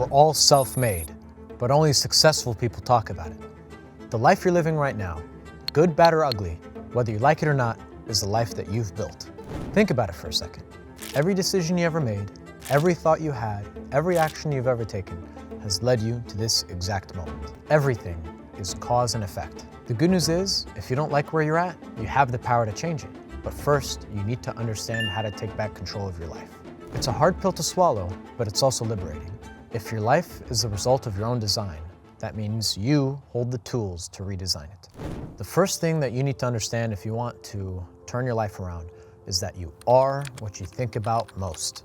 We're all self-made, but only successful people talk about it. The life you're living right now, good, bad, or ugly, whether you like it or not, is the life that you've built. Think about it for a second. Every decision you ever made, every thought you had, every action you've ever taken has led you to this exact moment. Everything is cause and effect. The good news is, if you don't like where you're at, you have the power to change it. But first, you need to understand how to take back control of your life. It's a hard pill to swallow, but it's also liberating. If your life is the result of your own design, that means you hold the tools to redesign it. The first thing that you need to understand if you want to turn your life around is that you are what you think about most.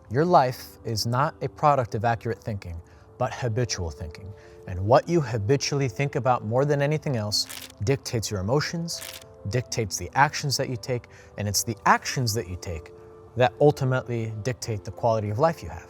Your life is not a product of accurate thinking, but habitual thinking. And what you habitually think about more than anything else dictates your emotions, dictates the actions that you take, and it's the actions that you take that ultimately dictate the quality of life you have.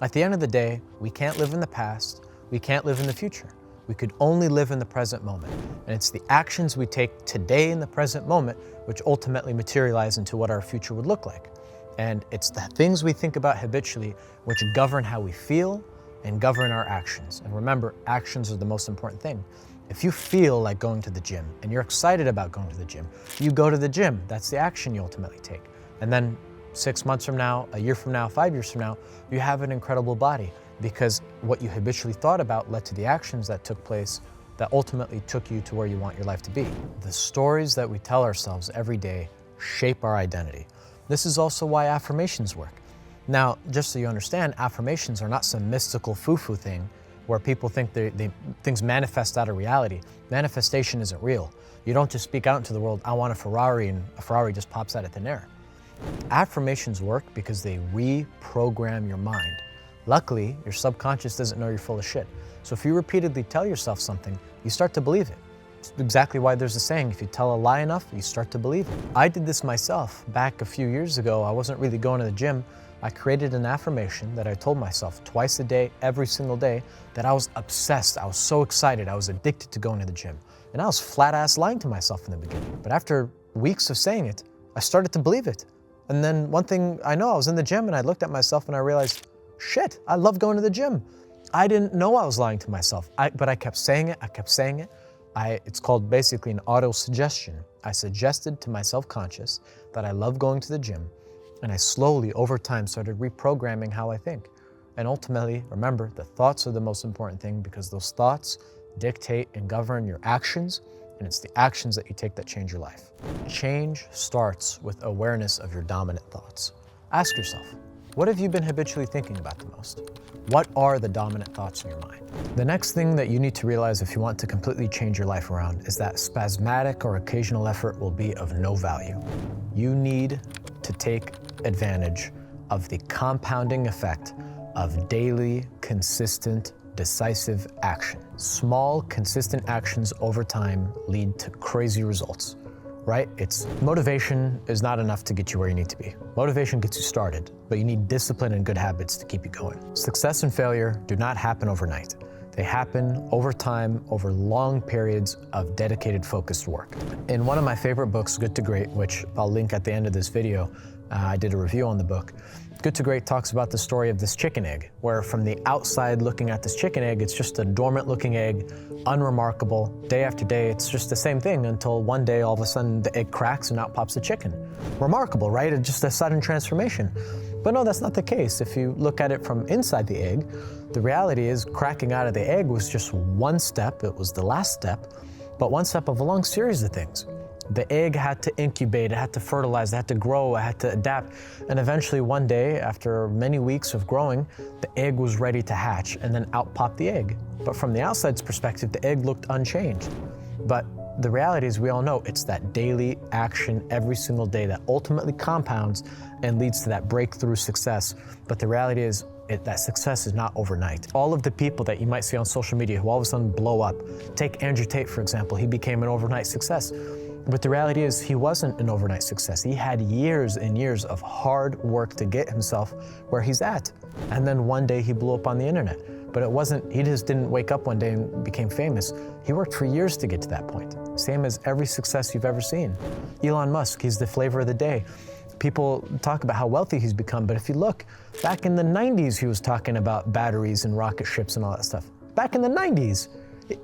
At the end of the day, we can't live in the past, we can't live in the future. We could only live in the present moment. And it's the actions we take today in the present moment which ultimately materialize into what our future would look like. And it's the things we think about habitually which govern how we feel and govern our actions. And remember, actions are the most important thing. If you feel like going to the gym and you're excited about going to the gym, you go to the gym. That's the action you ultimately take. And then 6 months from now, a year from now, 5 years from now, you have an incredible body because what you habitually thought about led to the actions that took place that ultimately took you to where you want your life to be. The stories that we tell ourselves every day shape our identity. This is also why affirmations work. Now, just so you understand, affirmations are not some mystical foo-foo thing where people think things manifest out of reality. Manifestation isn't real. You don't just speak out into the world, I want a Ferrari, and a Ferrari just pops out of thin air. Affirmations work because they reprogram your mind. Luckily, your subconscious doesn't know you're full of shit. So if you repeatedly tell yourself something, you start to believe it. It's exactly why there's a saying, if you tell a lie enough, you start to believe it. I did this myself. Back a few years ago, I wasn't really going to the gym. I created an affirmation that I told myself twice a day, every single day, that I was obsessed. I was so excited. I was addicted to going to the gym. And I was flat ass lying to myself in the beginning. But after weeks of saying it, I started to believe it. And then one thing I know, I was in the gym and I looked at myself and I realized, shit, I love going to the gym. I didn't know I was lying to myself, but I kept saying it, I kept saying it. It's called basically an auto-suggestion. I suggested to my self-conscious that I love going to the gym, and I slowly, over time, started reprogramming how I think. And ultimately, remember, the thoughts are the most important thing because those thoughts dictate and govern your actions, and it's the actions that you take that change your life. Change starts with awareness of your dominant thoughts. Ask yourself, what have you been habitually thinking about the most? What are the dominant thoughts in your mind? The next thing that you need to realize if you want to completely change your life around is that spasmodic or occasional effort will be of no value. You need to take advantage of the compounding effect of daily, consistent, decisive action. Small, consistent actions over time lead to crazy results, right? Motivation is not enough to get you where you need to be. Motivation gets you started, but you need discipline and good habits to keep you going. Success and failure do not happen overnight. They happen over time, over long periods of dedicated, focused work. In one of my favorite books, Good to Great, which I'll link at the end of this video, I did a review on the book. Good to Great talks about the story of this chicken egg, where from the outside looking at this chicken egg, it's just a dormant looking egg, unremarkable. Day after day, it's just the same thing until one day, all of a sudden, the egg cracks and out pops the chicken. Remarkable, right? It's just a sudden transformation. But no, that's not the case. If you look at it from inside the egg, the reality is cracking out of the egg was just one step. It was the last step, but one step of a long series of things. The egg had to incubate, it had to fertilize, it had to grow, it had to adapt. And eventually one day, after many weeks of growing, the egg was ready to hatch, and then out popped the egg. But from the outside's perspective, the egg looked unchanged. But the reality is, we all know it's that daily action every single day that ultimately compounds and leads to that breakthrough success. But the reality is, that success is not overnight. All of the people that you might see on social media who all of a sudden blow up, take Andrew Tate, for example, he became an overnight success. But the reality is he wasn't an overnight success. He had years and years of hard work to get himself where he's at. And then one day he blew up on the internet. But he just didn't wake up one day and became famous. He worked for years to get to that point. Same as every success you've ever seen. Elon Musk, he's the flavor of the day. People talk about how wealthy he's become, but if you look, back in the 90s, he was talking about batteries and rocket ships and all that stuff. Back in the 90s.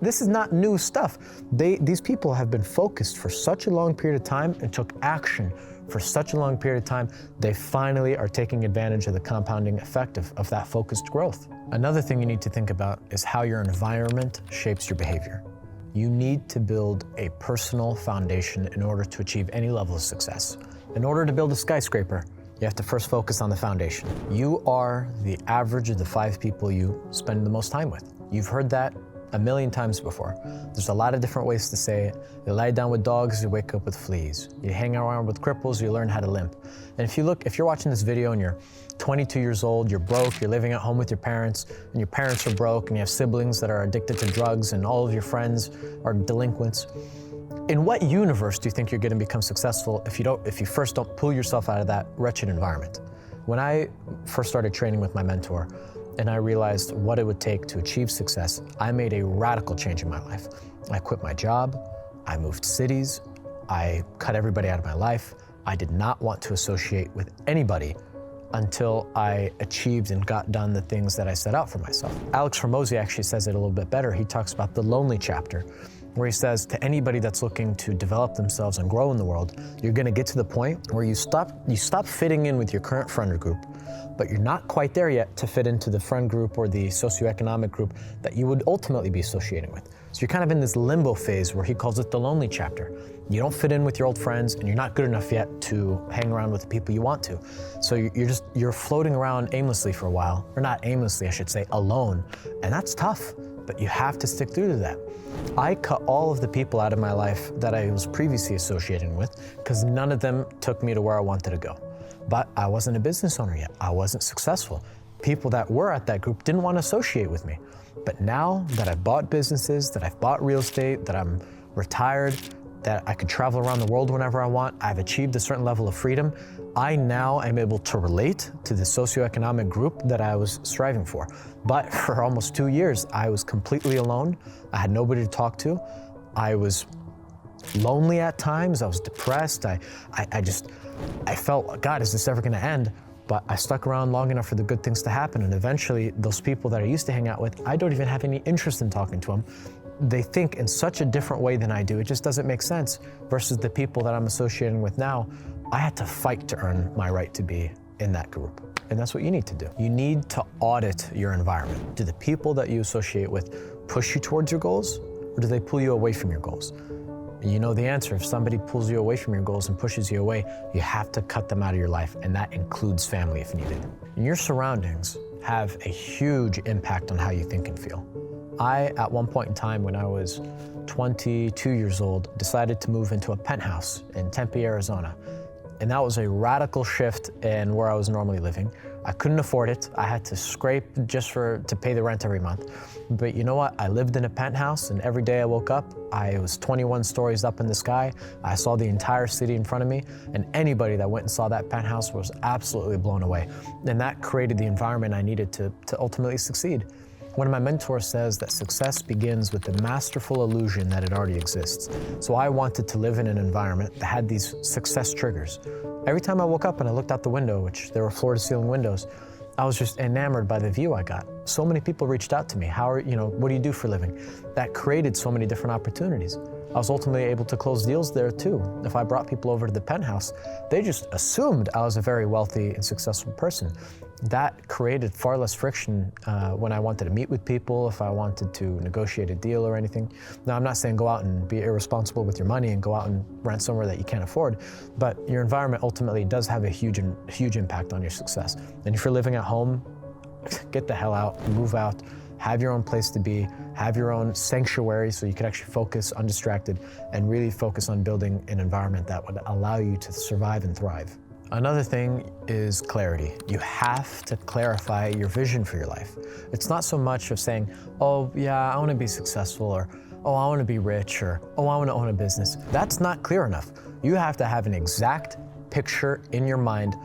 This is not new stuff. These people have been focused for such a long period of time and took action for such a long period of time, they finally are taking advantage of the compounding effect of that focused growth. Another thing you need to think about is how your environment shapes your behavior. You need to build a personal foundation in order to achieve any level of success. In order to build a skyscraper, you have to first focus on the foundation. You are the average of the 5 people you spend the most time with. You've heard that a million times before. There's a lot of different ways to say it. You lie down with dogs, you wake up with fleas. You hang around with cripples, you learn how to limp. And if you're watching this video and you're 22 years old, you're broke, you're living at home with your parents, and your parents are broke, and you have siblings that are addicted to drugs, and all of your friends are delinquents, in what universe do you think you're gonna become successful if you first don't pull yourself out of that wretched environment? When I first started training with my mentor, and I realized what it would take to achieve success, I made a radical change in my life. I quit my job, I moved cities, I cut everybody out of my life. I did not want to associate with anybody until I achieved and got done the things that I set out for myself. Alex Hormozi actually says it a little bit better. He talks about the lonely chapter, where he says to anybody that's looking to develop themselves and grow in the world, you're gonna get to the point where you stop fitting in with your current friend group, but you're not quite there yet to fit into the friend group or the socioeconomic group that you would ultimately be associating with. So you're kind of in this limbo phase where he calls it the lonely chapter. You don't fit in with your old friends and you're not good enough yet to hang around with the people you want to. So you're floating around aimlessly for a while, or not aimlessly, I should say, alone. And that's tough, but you have to stick through to that. I cut all of the people out of my life that I was previously associating with because none of them took me to where I wanted to go. But I wasn't a business owner yet. I wasn't successful. People that were at that group didn't want to associate with me. But now that I've bought businesses, that I've bought real estate, that I'm retired, that I could travel around the world whenever I want, I've achieved a certain level of freedom, I now am able to relate to the socioeconomic group that I was striving for. But for almost 2 years, I was completely alone. I had nobody to talk to. I was lonely at times. I was depressed. I felt, God, is this ever gonna end? But I stuck around long enough for the good things to happen. And eventually those people that I used to hang out with, I don't even have any interest in talking to them. They think in such a different way than I do. It just doesn't make sense. Versus the people that I'm associating with now, I had to fight to earn my right to be in that group. And that's what you need to do. You need to audit your environment. Do the people that you associate with push you towards your goals, or do they pull you away from your goals? And you know the answer. If somebody pulls you away from your goals and pushes you away, you have to cut them out of your life, and that includes family if needed. And your surroundings have a huge impact on how you think and feel. I, at one point in time when I was 22 years old, decided to move into a penthouse in Tempe, Arizona. And that was a radical shift in where I was normally living. I couldn't afford it. I had to scrape just to pay the rent every month. But you know what? I lived in a penthouse, and every day I woke up, I was 21 stories up in the sky. I saw the entire city in front of me, and anybody that went and saw that penthouse was absolutely blown away. And that created the environment I needed to ultimately succeed. One of my mentors says that success begins with the masterful illusion that it already exists. So I wanted to live in an environment that had these success triggers. Every time I woke up and I looked out the window, which there were floor-to-ceiling windows, I was just enamored by the view I got. So many people reached out to me. What do you do for a living? That created so many different opportunities. I was ultimately able to close deals there too. If I brought people over to the penthouse, they just assumed I was a very wealthy and successful person. That created far less friction when I wanted to meet with people, if I wanted to negotiate a deal or anything. Now, I'm not saying go out and be irresponsible with your money and go out and rent somewhere that you can't afford, but your environment ultimately does have a huge impact on your success. And if you're living at home, get the hell out, move out, have your own place to be, have your own sanctuary so you can actually focus undistracted and really focus on building an environment that would allow you to survive and thrive. Another thing is clarity. You have to clarify your vision for your life. It's not so much of saying, oh yeah, I want to be successful, or oh, I want to be rich, or oh, I want to own a business. That's not clear enough. You have to have an exact picture in your mind,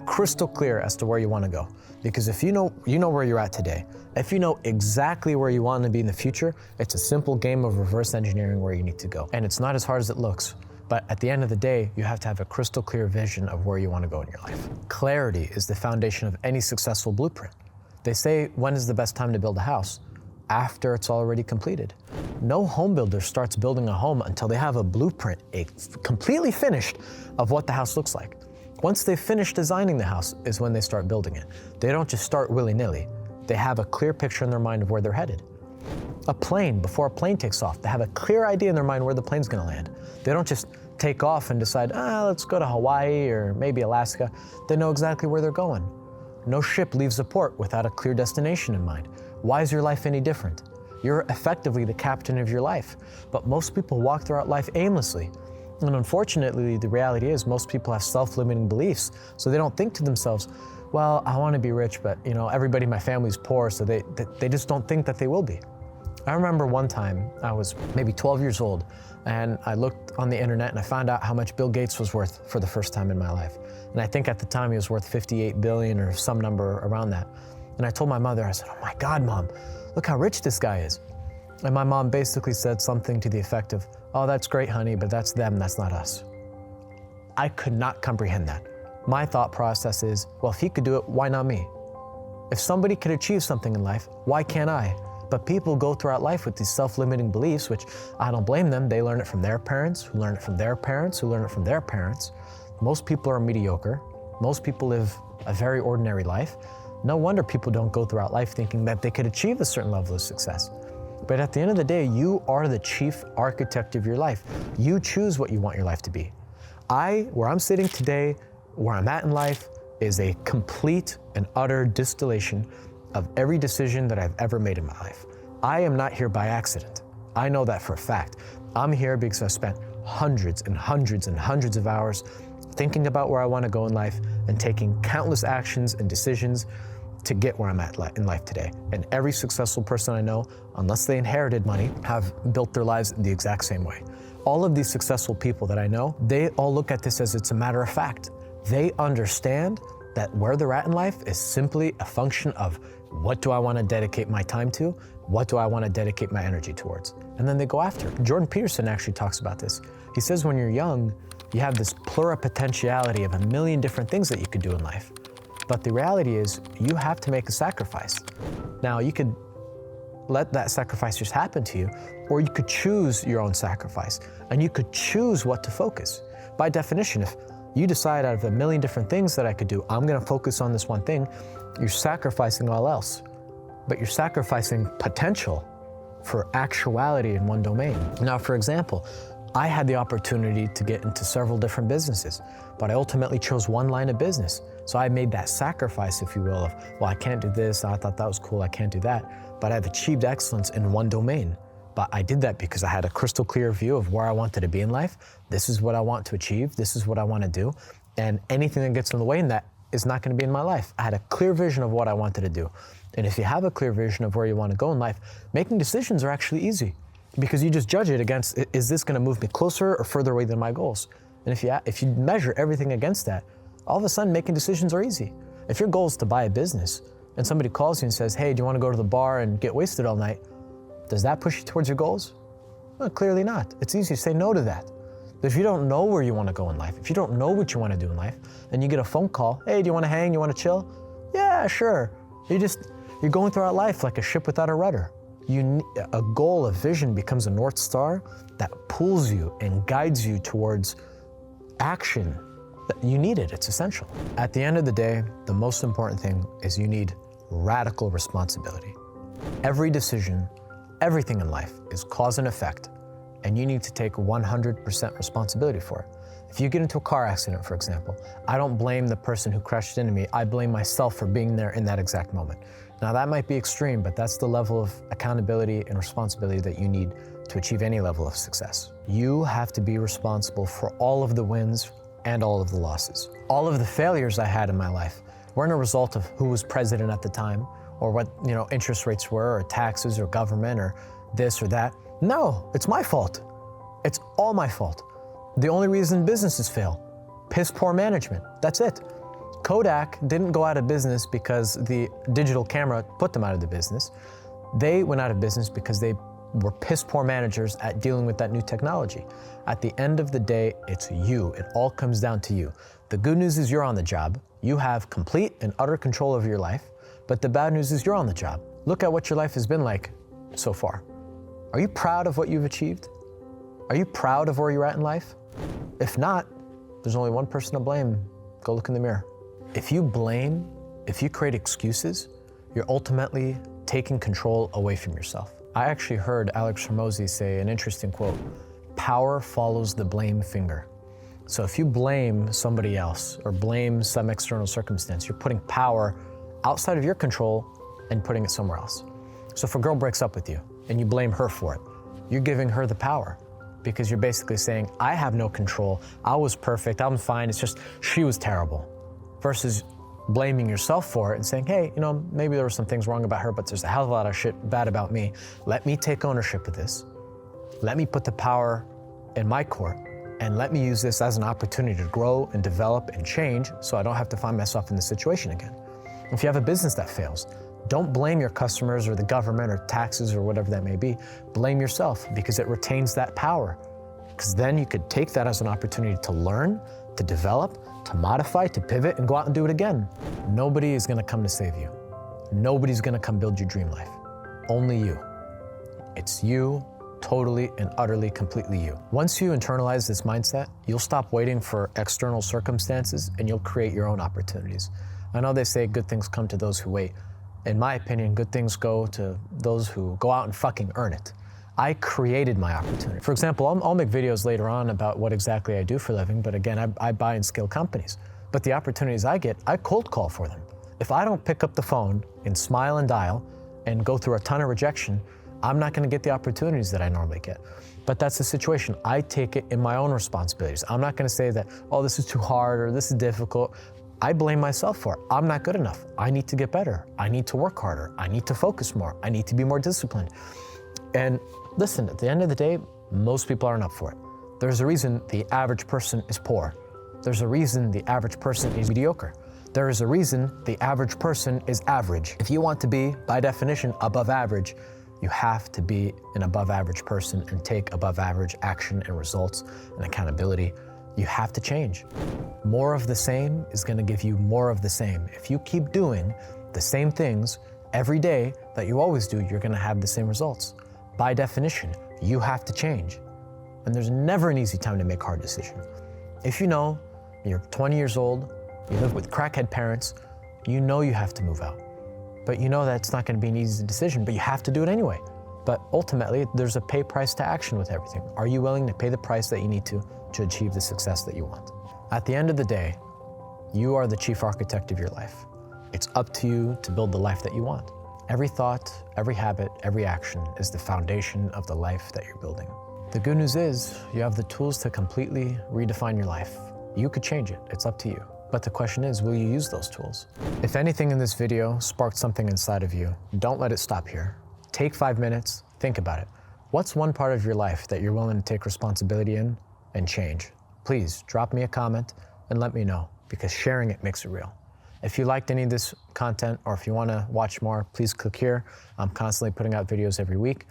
crystal clear as to where you want to go. Because if you know where you're at today, if you know exactly where you want to be in the future, it's a simple game of reverse engineering where you need to go. And it's not as hard as it looks. But at the end of the day, you have to have a crystal clear vision of where you want to go in your life. Clarity is the foundation of any successful blueprint. They say, when is the best time to build a house? After it's already completed. No home builder starts building a home until they have a blueprint, completely finished, of what the house looks like. Once they've finished designing the house is when they start building it. They don't just start willy-nilly. They have a clear picture in their mind of where they're headed. A plane, before a plane takes off, they have a clear idea in their mind where the plane's gonna land. They don't just take off and decide, let's go to Hawaii or maybe Alaska. They know exactly where they're going. No ship leaves a port without a clear destination in mind. Why is your life any different? You're effectively the captain of your life, but most people walk throughout life aimlessly. And unfortunately, the reality is most people have self-limiting beliefs, so they don't think to themselves, well, I want to be rich, but everybody in my family's poor, so they just don't think that they will be. I remember one time, I was maybe 12 years old, and I looked on the internet and I found out how much Bill Gates was worth for the first time in my life. And I think at the time he was worth 58 billion or some number around that. And I told my mother, I said, oh my God, Mom, look how rich this guy is. And my mom basically said something to the effect of, oh, that's great, honey, but that's them, that's not us. I could not comprehend that. My thought process is, well, if he could do it, why not me? If somebody could achieve something in life, why can't I? But people go throughout life with these self-limiting beliefs, which I don't blame them. They learn it from their parents, who learn it from their parents, who learn it from their parents. Most people are mediocre. Most people live a very ordinary life. No wonder people don't go throughout life thinking that they could achieve a certain level of success. But at the end of the day, you are the chief architect of your life. You choose what you want your life to be. Where I'm sitting today, where I'm at in life, is a complete and utter distillation of every decision that I've ever made in my life. I am not here by accident. I know that for a fact. I'm here because I spent hundreds and hundreds and hundreds of hours thinking about where I want to go in life and taking countless actions and decisions to get where I'm at in life today. And every successful person I know, unless they inherited money, have built their lives the exact same way. All of these successful people that I know, they all look at this as it's a matter of fact. They understand that where they're at in life is simply a function of what do I want to dedicate my time to? What do I want to dedicate my energy towards? And then they go after it. Jordan Peterson actually talks about this. He says when you're young, you have this pluripotentiality of a million different things that you could do in life. But the reality is you have to make a sacrifice. Now, you could let that sacrifice just happen to you, or you could choose your own sacrifice, and you could choose what to focus. By definition, if you decide out of a million different things that I could do, I'm gonna focus on this one thing, you're sacrificing all else. But you're sacrificing potential for actuality in one domain. Now, for example, I had the opportunity to get into several different businesses, but I ultimately chose one line of business. So I made that sacrifice, if you will, of, well, I can't do this, I thought that was cool, I can't do that. But I've achieved excellence in one domain. But I did that because I had a crystal clear view of where I wanted to be in life. This is what I want to achieve, this is what I want to do. And anything that gets in the way in that is not going to be in my life. I had a clear vision of what I wanted to do. And if you have a clear vision of where you want to go in life, making decisions are actually easy because you just judge it against, is this going to move me closer or further away than my goals? And if you measure everything against that, all of a sudden making decisions are easy. If your goal is to buy a business and somebody calls you and says, hey, do you want to go to the bar and get wasted all night? Does that push you towards your goals? Well, clearly not. It's easy to say no to that. But if you don't know where you want to go in life, if you don't know what you want to do in life, and you get a phone call, hey, do you want to hang? You want to chill? Yeah, sure. You're going throughout life like a ship without a rudder. A goal, a vision becomes a North Star that pulls you and guides you towards action. You need it, it's essential. At the end of the day, the most important thing is you need radical responsibility. Every decision, everything in life is cause and effect, and you need to take 100% responsibility for it. If you get into a car accident, for example, I don't blame the person who crashed into me, I blame myself for being there in that exact moment. Now that might be extreme, but that's the level of accountability and responsibility that you need to achieve any level of success. You have to be responsible for all of the wins and all of the losses. All of the failures I had in my life weren't a result of who was president at the time, or what interest rates were, or taxes, or government, or this or that. No, it's my fault. It's all my fault. The only reason businesses fail, piss poor management, that's it. Kodak didn't go out of business because the digital camera put them out of the business. They went out of business because they We're piss poor managers at dealing with that new technology. At the end of the day, it's you. It all comes down to you. The good news is you're on the job. You have complete and utter control over your life. But the bad news is you're on the job. Look at what your life has been like so far. Are you proud of what you've achieved? Are you proud of where you're at in life? If not, there's only one person to blame. Go look in the mirror. If you blame, if you create excuses, you're ultimately taking control away from yourself. I actually heard Alex Hormozi say an interesting quote: power follows the blame finger. So if you blame somebody else or blame some external circumstance, you're putting power outside of your control and putting it somewhere else. So if a girl breaks up with you and you blame her for it, you're giving her the power, because you're basically saying, I have no control, I was perfect, I'm fine, it's just she was terrible. Versus blaming yourself for it and saying, hey, you know, maybe there were some things wrong about her, but there's a hell of a lot of shit bad about me. Let me take ownership of this. Let me put the power in my court, and let me use this as an opportunity to grow and develop and change so I don't have to find myself in this situation again. If you have a business that fails, don't blame your customers or the government or taxes or whatever that may be. Blame yourself, because it retains that power. Because then you could take that as an opportunity to learn, to develop, to modify, to pivot, and go out and do it again. Nobody is gonna come to save you. Nobody's gonna come build your dream life. Only you. It's you, totally and utterly, completely you. Once you internalize this mindset, you'll stop waiting for external circumstances and you'll create your own opportunities. I know they say good things come to those who wait. In my opinion, good things go to those who go out and fucking earn it. I created my opportunity. For example, I'll make videos later on about what exactly I do for a living, but again, I buy and scale companies. But the opportunities I get, I cold call for them. If I don't pick up the phone and smile and dial and go through a ton of rejection, I'm not gonna get the opportunities that I normally get. But that's the situation. I take it in my own responsibilities. I'm not gonna say that, oh, this is too hard or this is difficult. I blame myself for it. I'm not good enough. I need to get better. I need to work harder. I need to focus more. I need to be more disciplined. And listen, at the end of the day, most people aren't up for it. There's a reason the average person is poor. There's a reason the average person is mediocre. There is a reason the average person is average. If you want to be, by definition, above average, you have to be an above average person and take above average action and results and accountability. You have to change. More of the same is gonna give you more of the same. If you keep doing the same things every day that you always do, you're gonna have the same results. By definition, you have to change. And there's never an easy time to make hard decisions. If you know you're 20 years old, you live with crackhead parents, you know you have to move out. But you know that it's not gonna be an easy decision, but you have to do it anyway. But ultimately, there's a pay price to action with everything. Are you willing to pay the price that you need to achieve the success that you want? At the end of the day, you are the chief architect of your life. It's up to you to build the life that you want. Every thought, every habit, every action is the foundation of the life that you're building. The good news is you have the tools to completely redefine your life. You could change it, it's up to you. But the question is, will you use those tools? If anything in this video sparked something inside of you, don't let it stop here. Take 5 minutes, think about it. What's one part of your life that you're willing to take responsibility in and change? Please drop me a comment and let me know, because sharing it makes it real. If you liked any of this content, or if you want to watch more, please click here. I'm constantly putting out videos every week.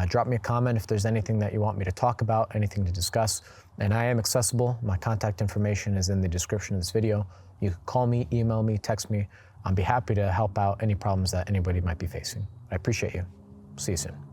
Drop me a comment if there's anything that you want me to talk about, anything to discuss. And I am accessible. My contact information is in the description of this video. You can call me, email me, text me. I'll be happy to help out any problems that anybody might be facing. I appreciate you. See you soon.